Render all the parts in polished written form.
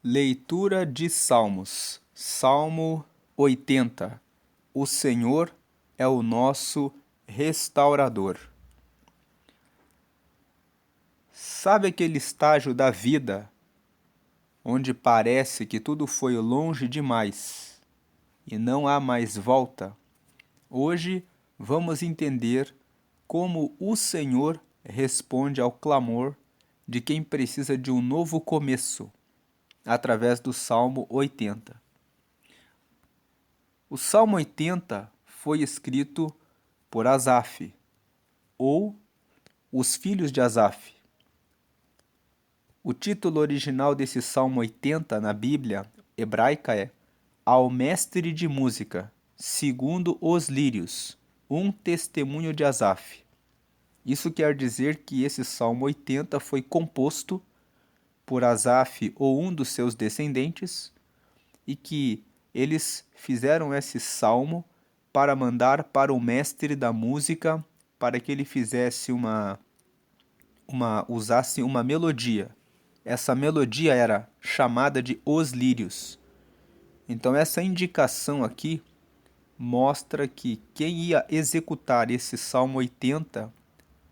Leitura de Salmos. Salmo 80. O Senhor é o nosso restaurador. Sabe aquele estágio da vida onde parece que tudo foi longe demais e não há mais volta? Hoje vamos entender como o Senhor responde ao clamor de quem precisa de um novo começo, através do Salmo 80. O Salmo 80 foi escrito por Asaf, ou os filhos de Asaf. O título original desse Salmo 80 na Bíblia hebraica é Ao Mestre de Música, segundo os Lírios, um testemunho de Asaf. Isso quer dizer que esse Salmo 80 foi composto por Asaf ou um dos seus descendentes e que eles fizeram esse salmo para mandar para o mestre da música para que ele fizesse usasse uma melodia. Essa melodia era chamada de Os Lírios. Então essa indicação aqui mostra que quem ia executar esse Salmo 80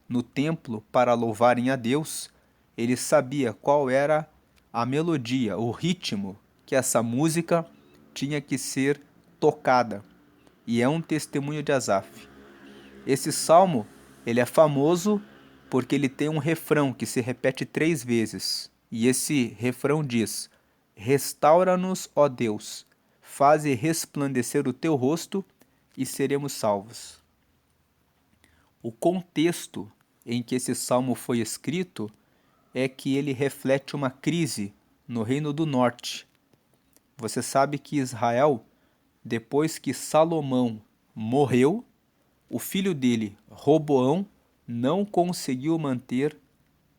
no templo para louvarem a Deus, ele sabia qual era a melodia, o ritmo que essa música tinha que ser tocada. E é um testemunho de Asaf. Esse salmo, ele é famoso porque ele tem um refrão que se repete 3 vezes. E esse refrão diz: Restaura-nos, ó Deus, faze resplandecer o teu rosto e seremos salvos. O contexto em que esse salmo foi escrito é que ele reflete uma crise no Reino do Norte. Você sabe que Israel, depois que Salomão morreu, o filho dele, Roboão, não conseguiu manter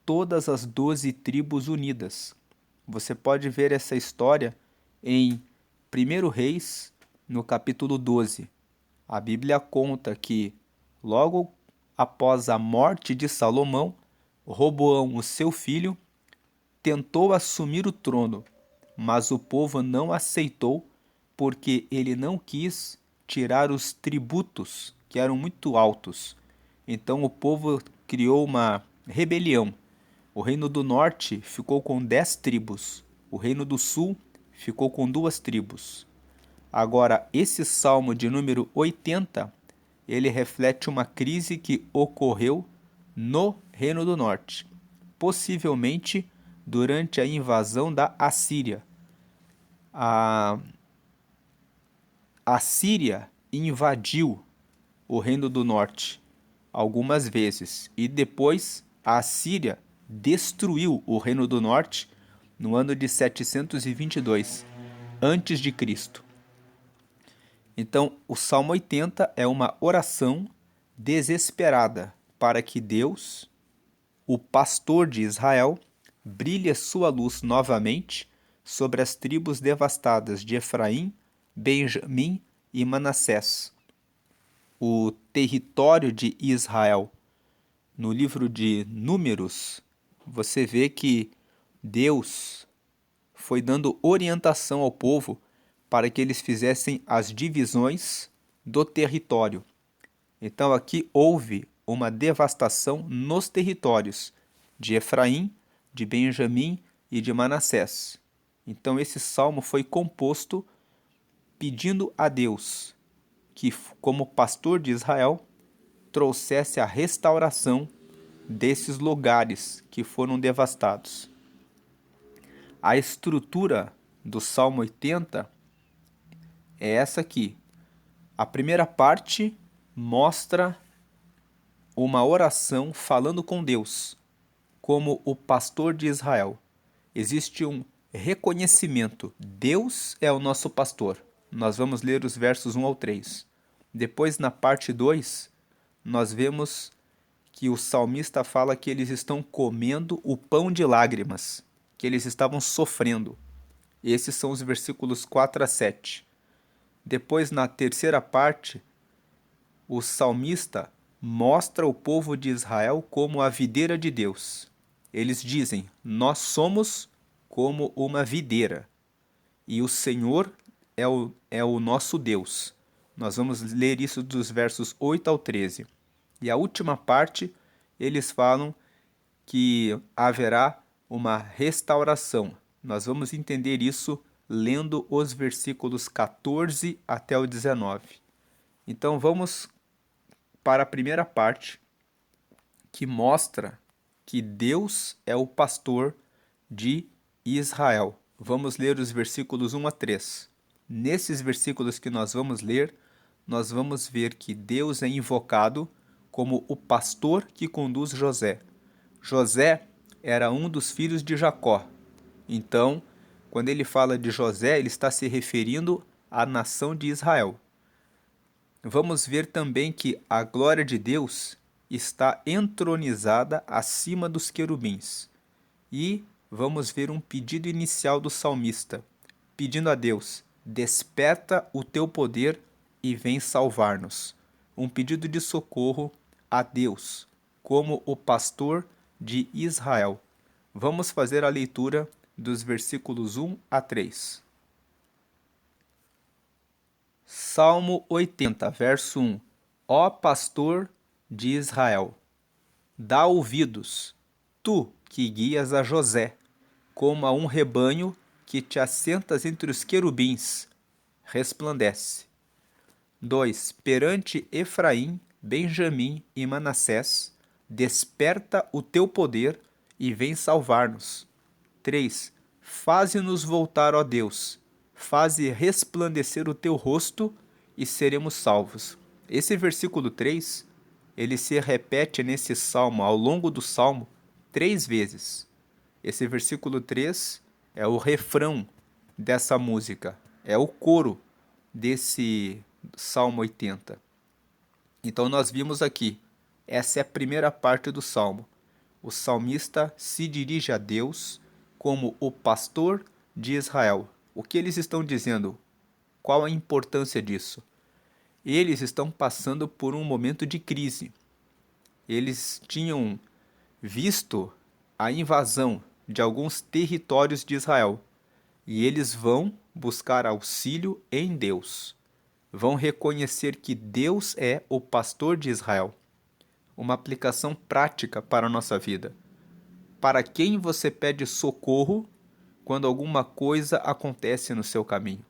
todas as 12 tribos unidas. Você pode ver essa história em 1 Reis, no capítulo 12. A Bíblia conta que, logo após a morte de Salomão, Roboão, o seu filho, tentou assumir o trono, mas o povo não aceitou porque ele não quis tirar os tributos, que eram muito altos. Então o povo criou uma rebelião. O reino do norte ficou com 10 tribos, o reino do sul ficou com 2 tribos. Agora, esse salmo de número 80, ele reflete uma crise que ocorreu no Reino do Norte, possivelmente durante a invasão da Assíria. A Síria invadiu o Reino do Norte algumas vezes e depois a Síria destruiu o Reino do Norte no ano de 722 antes de Cristo. Então, o Salmo 80 é uma oração desesperada para que Deus, o pastor de Israel, brilhe a sua luz novamente sobre as tribos devastadas de Efraim, Benjamim e Manassés. O território de Israel. No livro de Números, você vê que Deus foi dando orientação ao povo para que eles fizessem as divisões do território. Então aqui houve uma devastação nos territórios de Efraim, de Benjamim e de Manassés. Então esse salmo foi composto pedindo a Deus que, como pastor de Israel, trouxesse a restauração desses lugares que foram devastados. A estrutura do Salmo 80 é essa aqui. A primeira parte mostra uma oração falando com Deus, como o pastor de Israel. Existe um reconhecimento. Deus é o nosso pastor. Nós vamos ler os versos 1 ao 3. Depois, na parte 2, nós vemos que o salmista fala que eles estão comendo o pão de lágrimas, que eles estavam sofrendo. Esses são os versículos 4 a 7. Depois, na terceira parte, o salmista mostra o povo de Israel como a videira de Deus. Eles dizem: Nós somos como uma videira. E o Senhor é o nosso Deus. Nós vamos ler isso dos versos 8 ao 13. E a última parte, eles falam que haverá uma restauração. Nós vamos entender isso lendo os versículos 14 até o 19. Então vamos para a primeira parte, que mostra que Deus é o pastor de Israel. Vamos ler os versículos 1 a 3. Nesses versículos que nós vamos ler, nós vamos ver que Deus é invocado como o pastor que conduz José. José era um dos filhos de Jacó. Então, quando ele fala de José, ele está se referindo à nação de Israel. Vamos ver também que a glória de Deus está entronizada acima dos querubins. E vamos ver um pedido inicial do salmista, pedindo a Deus: desperta o teu poder e vem salvar-nos. Um pedido de socorro a Deus, como o pastor de Israel. Vamos fazer a leitura dos versículos 1 a 3. Salmo 80, verso 1. Ó pastor de Israel, dá ouvidos, tu que guias a José, como a um rebanho que te assentas entre os querubins, resplandece. 2. Perante Efraim, Benjamim e Manassés, desperta o teu poder e vem salvar-nos. 3. Faze-nos voltar, ó Deus, faze resplandecer o teu rosto e seremos salvos. Esse versículo 3, ele se repete nesse salmo, ao longo do salmo, 3 vezes. Esse versículo 3 é o refrão dessa música, é o coro desse Salmo 80. Então nós vimos aqui, essa é a primeira parte do salmo. O salmista se dirige a Deus como o pastor de Israel. O que eles estão dizendo? Qual a importância disso? Eles estão passando por um momento de crise. Eles tinham visto a invasão de alguns territórios de Israel e eles vão buscar auxílio em Deus. Vão reconhecer que Deus é o pastor de Israel. Uma aplicação prática para a nossa vida. Para quem você pede socorro quando alguma coisa acontece no seu caminho?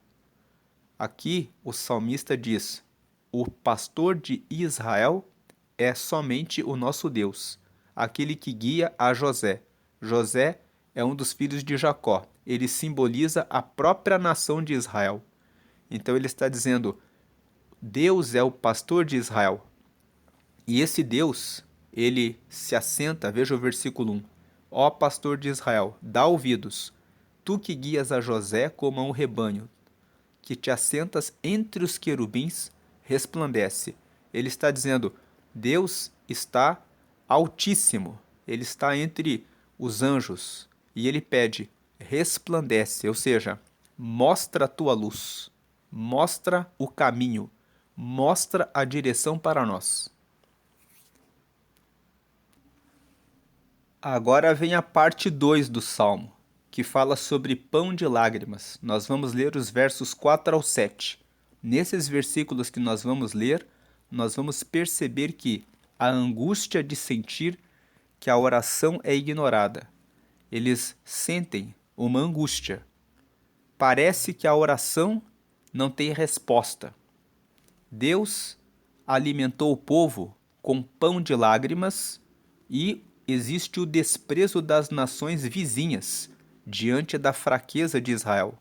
Aqui o salmista diz: o pastor de Israel é somente o nosso Deus, aquele que guia a José. José é um dos filhos de Jacó. Ele simboliza a própria nação de Israel. Então ele está dizendo: Deus é o pastor de Israel. E esse Deus, ele se assenta, veja o versículo 1. Ó pastor de Israel, dá ouvidos, tu que guias a José como a um rebanho, que te assentas entre os querubins, resplandece. Ele está dizendo, Deus está altíssimo, ele está entre os anjos, e ele pede, resplandece, ou seja, mostra a tua luz, mostra o caminho, mostra a direção para nós. Agora vem a parte 2 do Salmo, que fala sobre pão de lágrimas. Nós vamos ler os versos 4 ao 7. Nesses versículos que nós vamos ler, nós vamos perceber que a angústia de sentir que a oração é ignorada. Eles sentem uma angústia. Parece que a oração não tem resposta. Deus alimentou o povo com pão de lágrimas e existe o desprezo das nações vizinhas diante da fraqueza de Israel.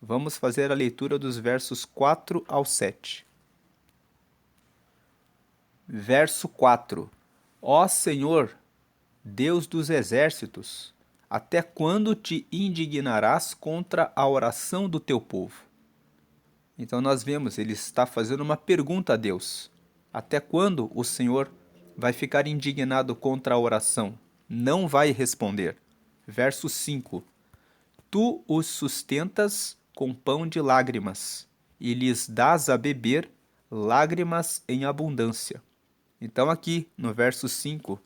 Vamos fazer a leitura dos versos 4 ao 7. Verso 4. Ó Senhor, Deus dos exércitos, até quando te indignarás contra a oração do teu povo? Então nós vemos, ele está fazendo uma pergunta a Deus. Até quando o Senhor vai ficar indignado contra a oração? Não vai responder. Verso 5. Tu os sustentas com pão de lágrimas, e lhes dás a beber lágrimas em abundância. Então aqui, no verso 5,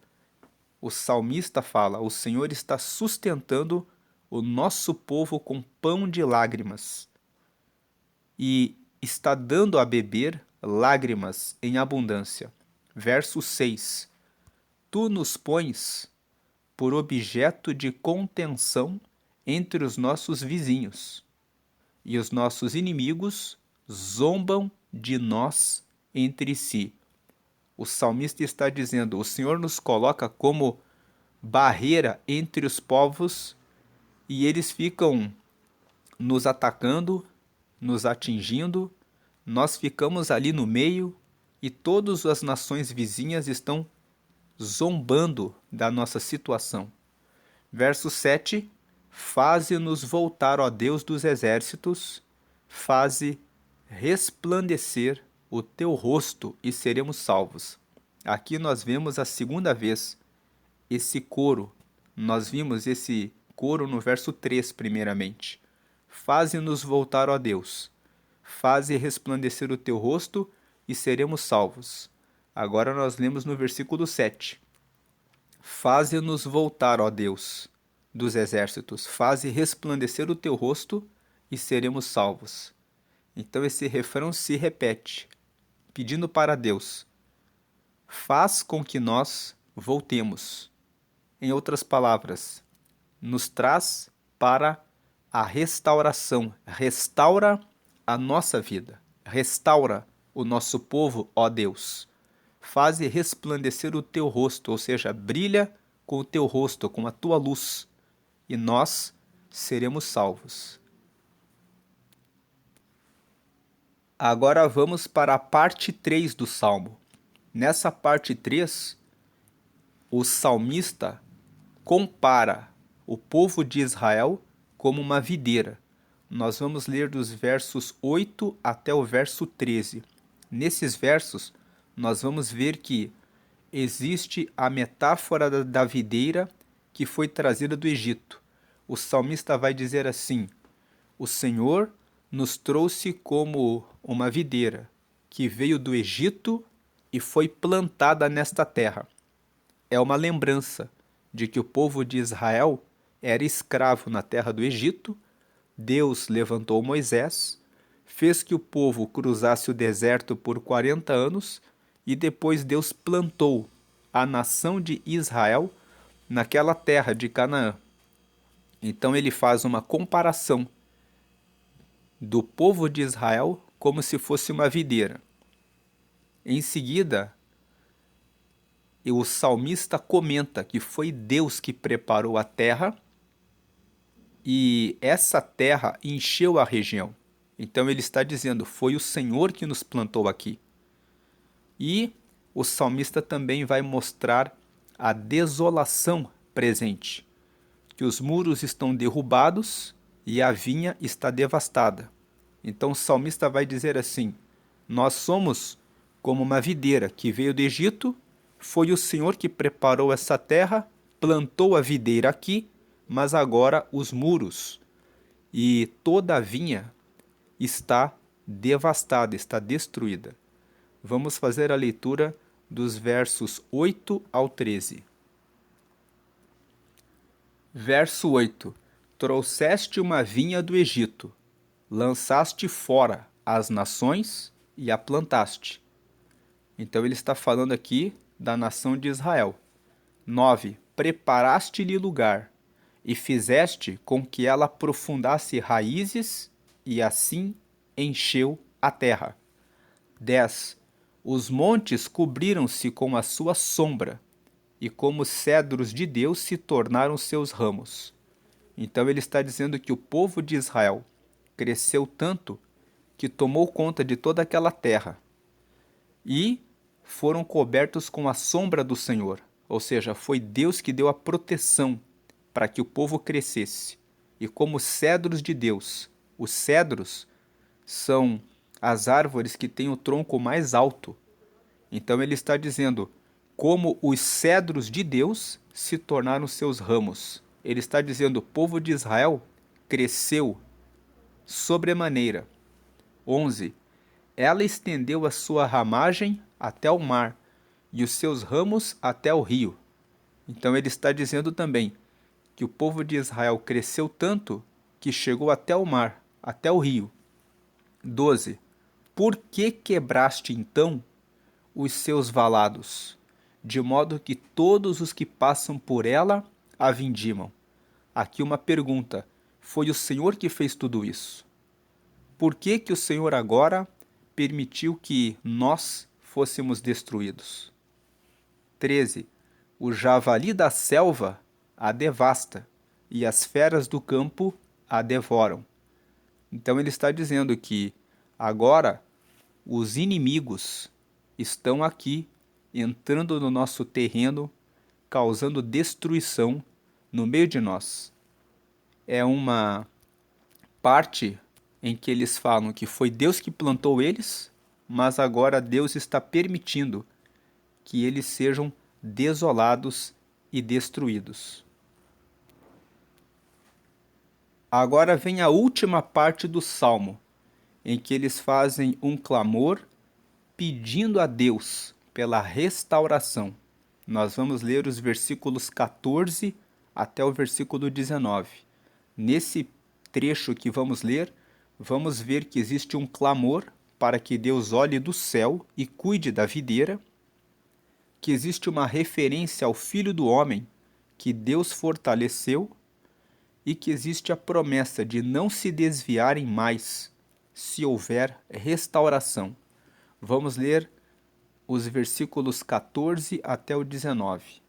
o salmista fala, o Senhor está sustentando o nosso povo com pão de lágrimas e está dando a beber lágrimas em abundância. Verso 6. Tu nos pões por objeto de contenção entre os nossos vizinhos, e os nossos inimigos zombam de nós entre si. O salmista está dizendo: o Senhor nos coloca como barreira entre os povos e eles ficam nos atacando, nos atingindo, nós ficamos ali no meio e todas as nações vizinhas estão zombando da nossa situação. Verso 7. Faze-nos voltar, ó Deus dos exércitos, faze resplandecer o teu rosto e seremos salvos. Aqui nós vemos a segunda vez esse coro. Nós vimos esse coro no verso 3, primeiramente. Faze-nos voltar, ó Deus, faze resplandecer o teu rosto e seremos salvos. Agora nós lemos no versículo 7. Faze-nos voltar, ó Deus dos exércitos, faze resplandecer o teu rosto e seremos salvos. Então esse refrão se repete, pedindo para Deus: faz com que nós voltemos. Em outras palavras, nos traz para a restauração, restaura a nossa vida, restaura o nosso povo, ó Deus. Faze resplandecer o teu rosto, ou seja, brilha com o teu rosto, com a tua luz, e nós seremos salvos. Agora vamos para a parte 3 do Salmo. Nessa parte 3, o salmista compara o povo de Israel como uma videira. Nós vamos ler dos versos 8 até o verso 13. Nesses versos, nós vamos ver que existe a metáfora da videira que foi trazida do Egito. O salmista vai dizer assim: o Senhor nos trouxe como uma videira que veio do Egito e foi plantada nesta terra. É uma lembrança de que o povo de Israel era escravo na terra do Egito. Deus levantou Moisés, fez que o povo cruzasse o deserto por 40 anos e depois Deus plantou a nação de Israel naquela terra de Canaã. Então ele faz uma comparação do povo de Israel como se fosse uma videira. Em seguida, o salmista comenta que foi Deus que preparou a terra e essa terra encheu a região. Então ele está dizendo: foi o Senhor que nos plantou aqui. E o salmista também vai mostrar a desolação presente, que os muros estão derrubados e a vinha está devastada. Então o salmista vai dizer assim: nós somos como uma videira que veio do Egito, foi o Senhor que preparou essa terra, plantou a videira aqui, mas agora os muros e toda a vinha está devastada, está destruída. Vamos fazer a leitura dos versos 8 ao 13. Verso 8. Trouxeste uma vinha do Egito, lançaste fora as nações e a plantaste. Então ele está falando aqui da nação de Israel. 9. Preparaste-lhe lugar e fizeste com que ela aprofundasse raízes e assim encheu a terra. 10. Os montes cobriram-se com a sua sombra, e como cedros de Deus se tornaram seus ramos. Então ele está dizendo que o povo de Israel cresceu tanto que tomou conta de toda aquela terra e foram cobertos com a sombra do Senhor, ou seja, foi Deus que deu a proteção para que o povo crescesse. E como cedros de Deus, os cedros são as árvores que têm o tronco mais alto. Então ele está dizendo como os cedros de Deus se tornaram seus ramos. Ele está dizendo: o povo de Israel cresceu sobremaneira. 11. Ela estendeu a sua ramagem até o mar e os seus ramos até o rio. Então ele está dizendo também que o povo de Israel cresceu tanto que chegou até o mar, até o rio. 12. Por que quebraste então os seus valados, de modo que todos os que passam por ela a vindimam? Aqui uma pergunta: foi o Senhor que fez tudo isso? Por que que o Senhor agora permitiu que nós fôssemos destruídos? 13. O javali da selva a devasta, e as feras do campo a devoram. Então ele está dizendo que agora os inimigos estão aqui, entrando no nosso terreno, causando destruição no meio de nós. É uma parte em que eles falam que foi Deus que plantou eles, mas agora Deus está permitindo que eles sejam desolados e destruídos. Agora vem a última parte do Salmo, em que eles fazem um clamor pedindo a Deus pela restauração. Nós vamos ler os versículos 14 até o versículo 19. Nesse trecho que vamos ler, vamos ver que existe um clamor para que Deus olhe do céu e cuide da videira, que existe uma referência ao Filho do Homem que Deus fortaleceu e que existe a promessa de não se desviarem mais se houver restauração. Vamos ler os versículos 14 até o 19.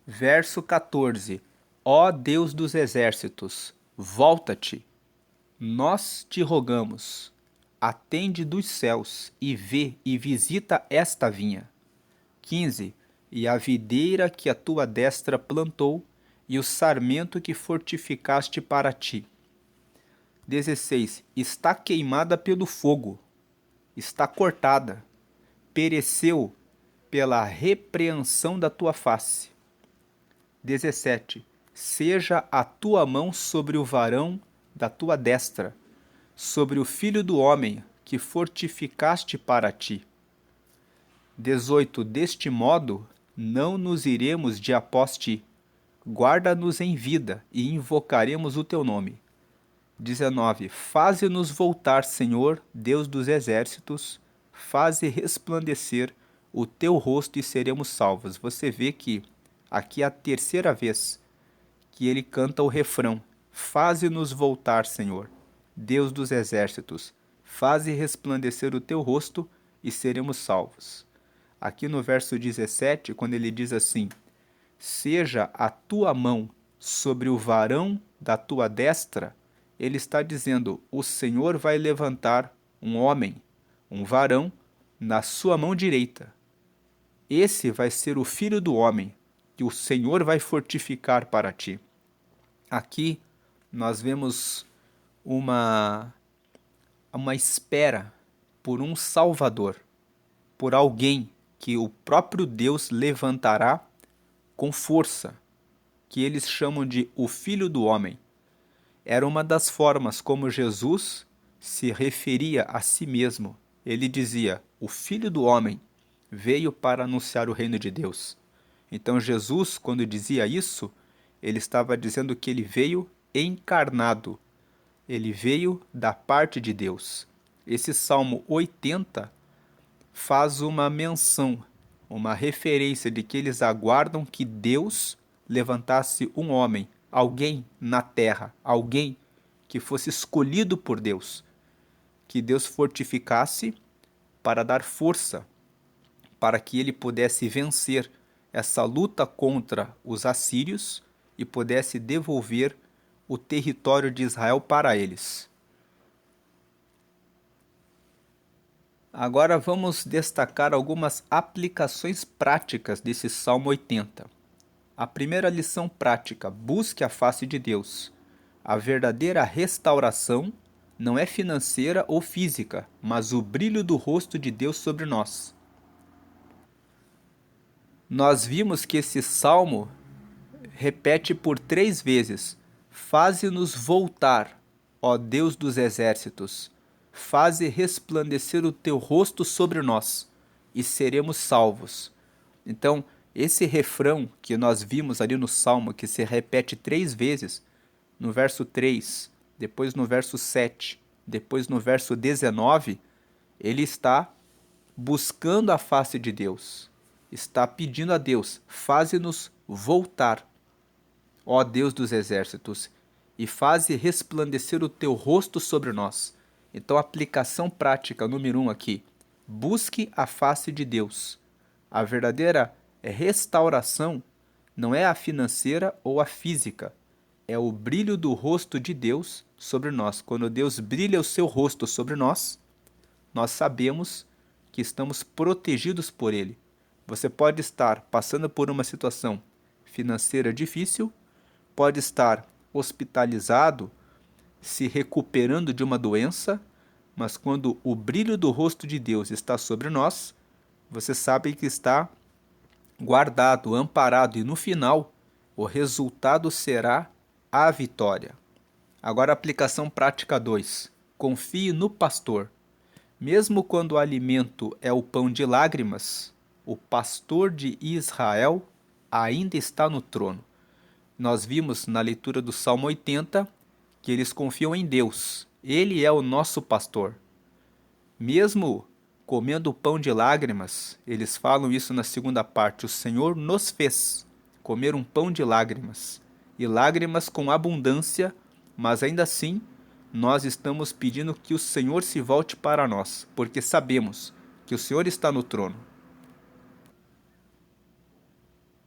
Verso 14. Ó Deus dos exércitos, volta-te, nós te rogamos, atende dos céus e vê e visita esta vinha. 15. E a videira que a tua destra plantou, e o sarmento que fortificaste para ti. 16. Está queimada pelo fogo, está cortada, pereceu pela repreensão da tua face. 17. Seja a tua mão sobre o varão da tua destra, sobre o filho do homem que fortificaste para ti. 18. Deste modo não nos iremos de após ti, guarda-nos em vida e invocaremos o teu nome. 19. Faze-nos voltar, Senhor, Deus dos exércitos, faze resplandecer o teu rosto e seremos salvos. Você vê que aqui é a terceira vez que ele canta o refrão. Faze-nos voltar, Senhor, Deus dos exércitos, faze resplandecer o teu rosto e seremos salvos. Aqui no verso 17, quando ele diz assim: seja a tua mão sobre o varão da tua destra, ele está dizendo, o Senhor vai levantar um homem, um varão, na sua mão direita. Esse vai ser o filho do homem, que o Senhor vai fortificar para ti. Aqui nós vemos uma espera por um Salvador, por alguém que o próprio Deus levantará com força, que eles chamam de o Filho do Homem. Era uma das formas como Jesus se referia a si mesmo. Ele dizia, o Filho do Homem veio para anunciar o reino de Deus. Então Jesus, quando dizia isso, ele estava dizendo que ele veio encarnado. Ele veio da parte de Deus. Esse Salmo 80 faz uma menção, uma referência de que eles aguardam que Deus levantasse um homem, alguém na terra, alguém que fosse escolhido por Deus, que Deus fortificasse para dar força, para que ele pudesse vencer essa luta contra os assírios e pudesse devolver o território de Israel para eles. Agora vamos destacar algumas aplicações práticas desse Salmo 80. A primeira lição prática: busque a face de Deus. A verdadeira restauração não é financeira ou física, mas o brilho do rosto de Deus sobre nós. Nós vimos que esse salmo repete por 3 vezes: faze-nos voltar, ó Deus dos exércitos, faze resplandecer o teu rosto sobre nós, e seremos salvos. Então, Esse refrão que nós vimos ali no Salmo, que se repete 3 vezes, no verso 3, depois no verso 7, depois no verso 19, ele está buscando a face de Deus, está pedindo a Deus: faze-nos voltar, ó Deus dos exércitos, e faze resplandecer o teu rosto sobre nós. Então, aplicação prática número 1 aqui: busque a face de Deus. A verdadeira restauração não é a financeira ou a física, é o brilho do rosto de Deus sobre nós. Quando Deus brilha o seu rosto sobre nós, nós sabemos que estamos protegidos por Ele. Você pode estar passando por uma situação financeira difícil, pode estar hospitalizado, se recuperando de uma doença, mas quando o brilho do rosto de Deus está sobre nós, você sabe que está guardado, amparado, e no final o resultado será a vitória. Agora, aplicação prática 2. Confie no pastor. Mesmo quando o alimento é o pão de lágrimas, o pastor de Israel ainda está no trono. Nós vimos na leitura do Salmo 80 que eles confiam em Deus. Ele é o nosso pastor. Mesmo comendo pão de lágrimas, eles falam isso na segunda parte: o Senhor nos fez comer um pão de lágrimas, e lágrimas com abundância, mas ainda assim nós estamos pedindo que o Senhor se volte para nós, porque sabemos que o Senhor está no trono.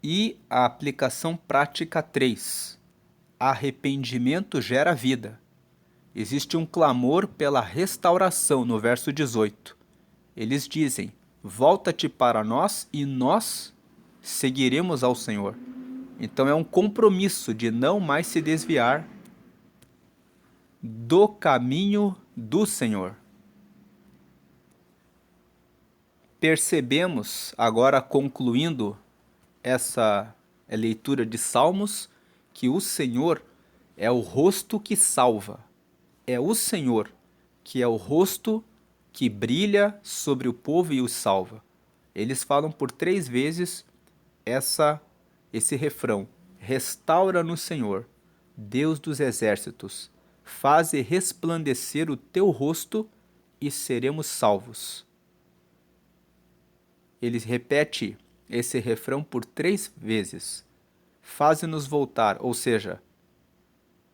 E a aplicação prática 3. Arrependimento gera vida. Existe um clamor pela restauração no verso 18. Eles dizem: volta-te para nós e nós seguiremos ao Senhor. Então é um compromisso de não mais se desviar do caminho do Senhor. Percebemos, agora concluindo essa leitura de Salmos, que o Senhor é o rosto que salva. É o Senhor que é o rosto que brilha sobre o povo e o salva. Eles falam por 3 vezes esse refrão: restaura-nos, Senhor, Deus dos exércitos, faze resplandecer o teu rosto e seremos salvos. Ele repete esse refrão por 3 vezes. Faze-nos voltar, ou seja,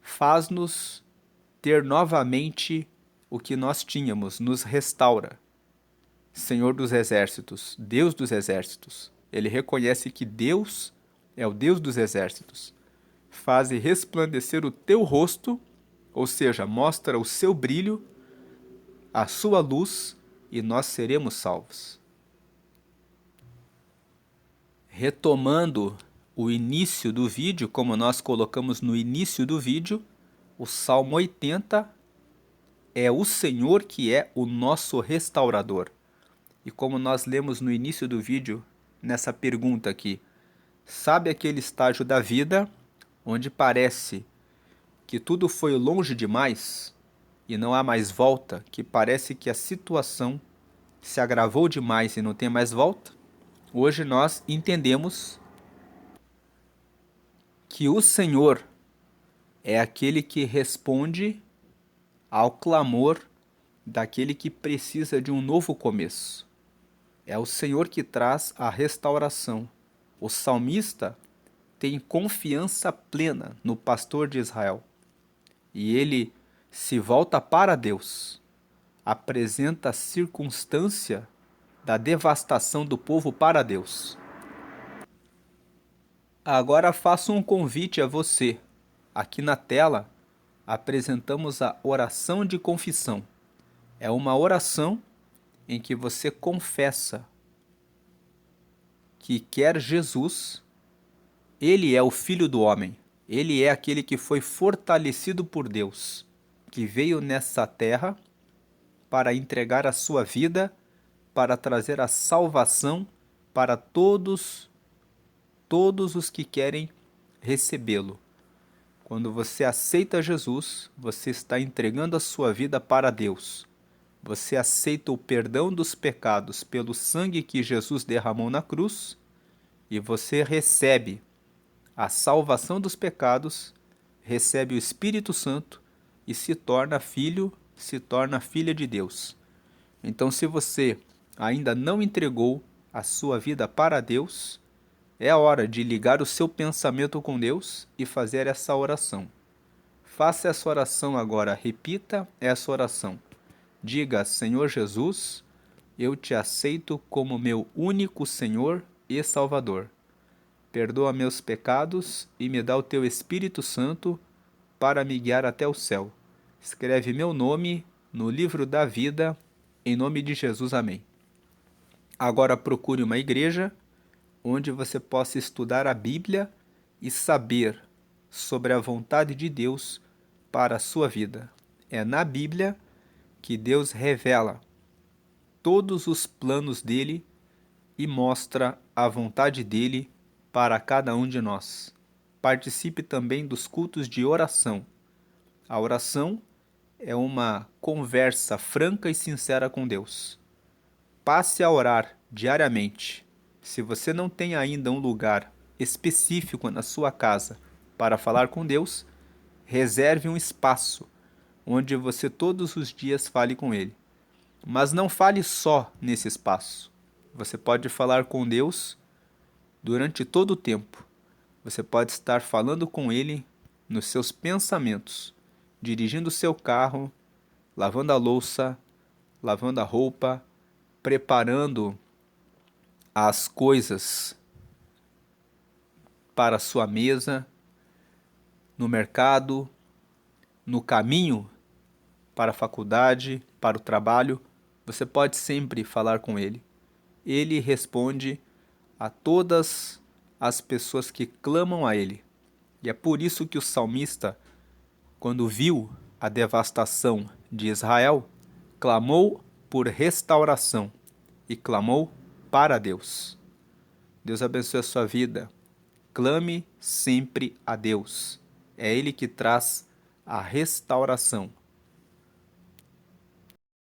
faz-nos ter novamente o que nós tínhamos, nos restaura. Senhor dos exércitos, Deus dos exércitos. Ele reconhece que Deus é o Deus dos exércitos. Faze resplandecer o teu rosto, ou seja, mostra o seu brilho, a sua luz, e nós seremos salvos. Retomando o início do vídeo, como nós colocamos no início do vídeo, o Salmo 80 é o Senhor que é o nosso restaurador. E como nós lemos no início do vídeo, nessa pergunta aqui: sabe aquele estágio da vida onde parece que tudo foi longe demais e não há mais volta, que parece que a situação se agravou demais e não tem mais volta? Hoje nós entendemos que o Senhor é aquele que responde ao clamor daquele que precisa de um novo começo. É o Senhor que traz a restauração. O salmista tem confiança plena no pastor de Israel. E ele se volta para Deus, apresenta a circunstância da devastação do povo para Deus. Agora faço um convite a você. Aqui na tela apresentamos a oração de confissão. É uma oração em que você confessa que quer Jesus. Ele é o Filho do Homem. Ele é aquele que foi fortalecido por Deus, que veio nessa terra para entregar a sua vida, para trazer a salvação para todos os que querem recebê-lo. Quando você aceita Jesus, você está entregando a sua vida para Deus. Você aceita o perdão dos pecados pelo sangue que Jesus derramou na cruz e você recebe a salvação dos pecados, recebe o Espírito Santo e se torna filho, se torna filha de Deus. Então, se você ainda não entregou a sua vida para Deus, é a hora de ligar o seu pensamento com Deus e fazer essa oração. Faça essa oração agora, repita essa oração. Diga: Senhor Jesus, eu te aceito como meu único Senhor e Salvador. Perdoa meus pecados e me dá o teu Espírito Santo para me guiar até o céu. Escreve meu nome no livro da vida, em nome de Jesus, amém. Agora procure uma igreja onde você possa estudar a Bíblia e saber sobre a vontade de Deus para a sua vida. É na Bíblia que Deus revela todos os planos dele e mostra a vontade dele para cada um de nós. Participe também dos cultos de oração. A oração é uma conversa franca e sincera com Deus. Passe a orar diariamente. Se você não tem ainda um lugar específico na sua casa para falar com Deus, reserve um espaço onde você todos os dias fale com Ele. Mas não fale só nesse espaço. Você pode falar com Deus durante todo o tempo. Você pode estar falando com Ele nos seus pensamentos, dirigindo o seu carro, lavando a louça, lavando a roupa, preparando as coisas para a sua mesa, no mercado, no caminho para a faculdade, para o trabalho. Você pode sempre falar com Ele. Ele responde a todas as pessoas que clamam a Ele. E é por isso que o salmista, quando viu a devastação de Israel, clamou por restauração e clamou para Deus. Deus abençoe a sua vida. Clame sempre a Deus. É Ele que traz a restauração.